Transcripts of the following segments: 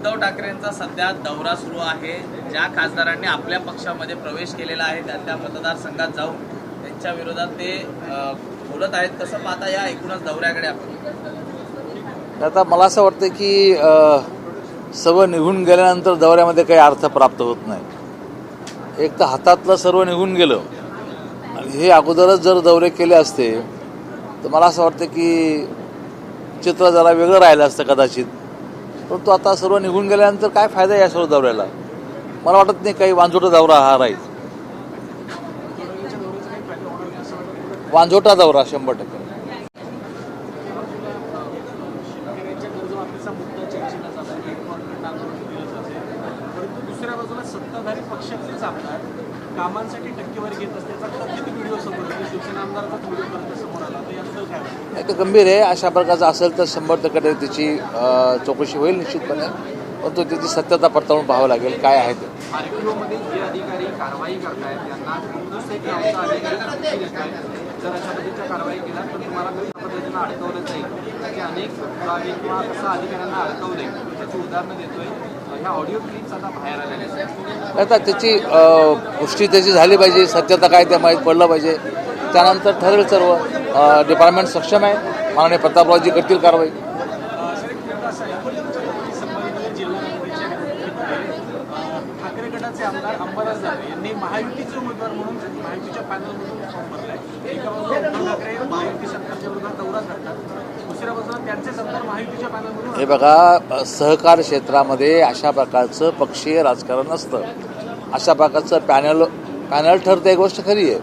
उद्धव ठाकरेंचा सध्या दौरा सुरू आहे। ज्या खासदारांनी आपल्या पक्षामध्ये प्रवेश केलेला आहे त्या मतदारसंघात जाऊन त्यांच्या विरोधात ते बोलत आहेत। कसं पाहता या एकूणच दौऱ्याकडे आपण? आता मला असं वाटतं की सर्व निघून गेल्यानंतर दौऱ्यामध्ये काही अर्थ प्राप्त होत नाही। एक तर हातातलं सर्व निघून गेलं आणि हे अगोदरच जर दौरे केले असते तर मला असं वाटतं की चित्र जरा वेगळं राहिलं असतं कदाचित। परंतु आता सर्व निघून गेल्यानंतर काय फायदा या सर्व दौऱ्याला? मला वाटत नाही काही वांझोटा दौरा हा राहील। वांझोटा दौरा 100%। दुसऱ्या बाजूला सत्ताधारी पक्षातलेच आमदार कामांसाठी टक्केवारी घेत असल्याचा कथित व्हिडिओ समोर आला। शिवसेना आमदाराचा व्हिडिओ करता समोर आला, तर याचं काय? ते गंभीर आहे। अशा प्रकारचं असेल तर 100% त्याची चौकशी होईल निश्चितपणे। परंतु त्याची सत्यता पडताळून पाहावं लागेल काय आहे ते। आरटीओमध्ये जे अधिकारी कारवाई करतायत त्यांना दुसरे की आमचा अधिकारी धमकी देतोय, जर अशा पद्धतीच्या कारवाई केल्या तर तुम्हाला कशा पद्धतीनं अडकवलं जाईल। त्याचे अनेक पुरावे किंवा कसं अधिकाऱ्यांना अडकवलंय त्याची उदाहरणं देतोय। ह्या ऑडिओ क्लिप्स आता बाहेर आलेल्या आता त्याची पुष्टी त्याची झाली पाहिजे, सत्यता काय ते माहीत पडलं पाहिजे। त्यानंतर ठरेल सर्व। डिपार्टमेंट सक्षम आहे, माननीय प्रतापरावजी करतील कारवाई। ठाकरे गटाचे आमदार अंबादास दानवे यांनी महायुतीचे उमेदवार म्हणून महायुतीच्या पॅनलमधून फॉर्म भरलाय। एका बाजूला उद्धव ठाकरे महायुती सरकारच्या विरोधात दौरा करतात, दुसऱ्या बाजूला त्यांचेच आमदार महायुतीच्या पॅनलमधून। हे बघा, सहकार क्षेत्रामध्ये अशा प्रकारचं पक्षीय राजकारण नसतं। अशा प्रकारचं पॅनल ठरतं, एक गोष्ट खरी आहे।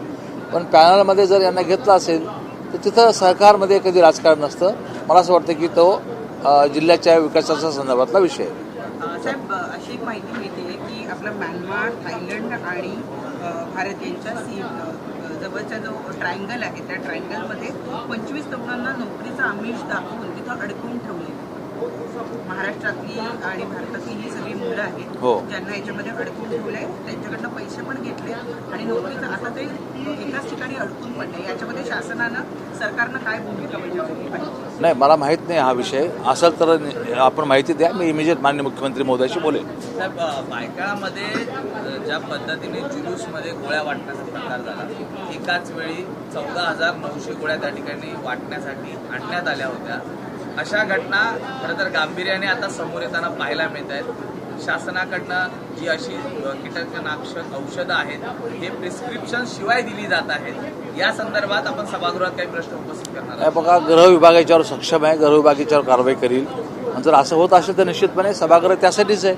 पण पॅनलमध्ये जर यांना घेतलं असेल तर तिथं सहकारमध्ये कधी राजकारण नसतं। मला असं वाटतं की तो जिल्ह्याच्या विकासाच्या संदर्भातला विषय आहे। साहेब, अशी एक माहिती मिळते की आपला म्यानमार, थायलंड आणि भारत यांच्या जवळचा जो ट्रायंगल आहे त्या ट्रायंगलमध्ये 25 तरुणांना नोकरीचं आमिष दाखवून तिथं अडकवून ठेवले। महाराष्ट्रातली आणि भारतातली ही सगळी मुलं आहेत ज्यांना याच्यामध्ये अडकून ठेवलंय, त्यांच्याकडनं पैसे पण घेतले आणि नोकरीचं आता ते एकाच ठिकाणी अडकून पडले। याच्यामध्ये सरकारनं काय भूमिका बजावली पाहिजे? नाही, मला माहीत नाही हा विषय। असेल तर आपण माहिती द्या, मी इमिजिएट माननीय मुख्यमंत्री महोदयाशी बोलेन। साहेब, बायकाळामध्ये ज्या पद्धतीने जुलूसमध्ये गोळ्या वाटण्याचा प्रकार झाला, एकाच वेळी 14,900 गोळ्या त्या ठिकाणी वाटण्यासाठी आणण्यात आल्या होत्या। अशा घटना खरं तर गांभीर्याने आता समोर येताना पाहायला मिळत आहेत। शासनाकडनं जी अशी कीटकनाशक औषधं आहेत हे प्रिस्क्रिप्शन शिवाय दिली जात आहेत। या संदर्भात आपण सभागृहात काही प्रश्न उपस्थित करणार आहोत? बघा, गृह विभाग याच्यावर सक्षम आहे, गृह विभाग याच्यावर कारवाई करील। आणि जर असं होत असेल तर निश्चितपणे सभागृह त्यासाठीच आहे।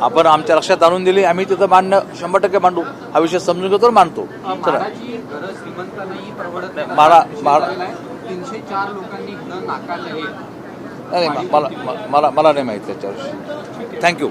आपण आमच्या लक्षात आणून दिली, आम्ही तिथं 100% मांडू। हा विषय समजून घेतो मांडतो। चला, 304 लोकांनी घरं नाकारले आहे। नाही, मला नाही माहिती त्याच्यावर। थँक्यू।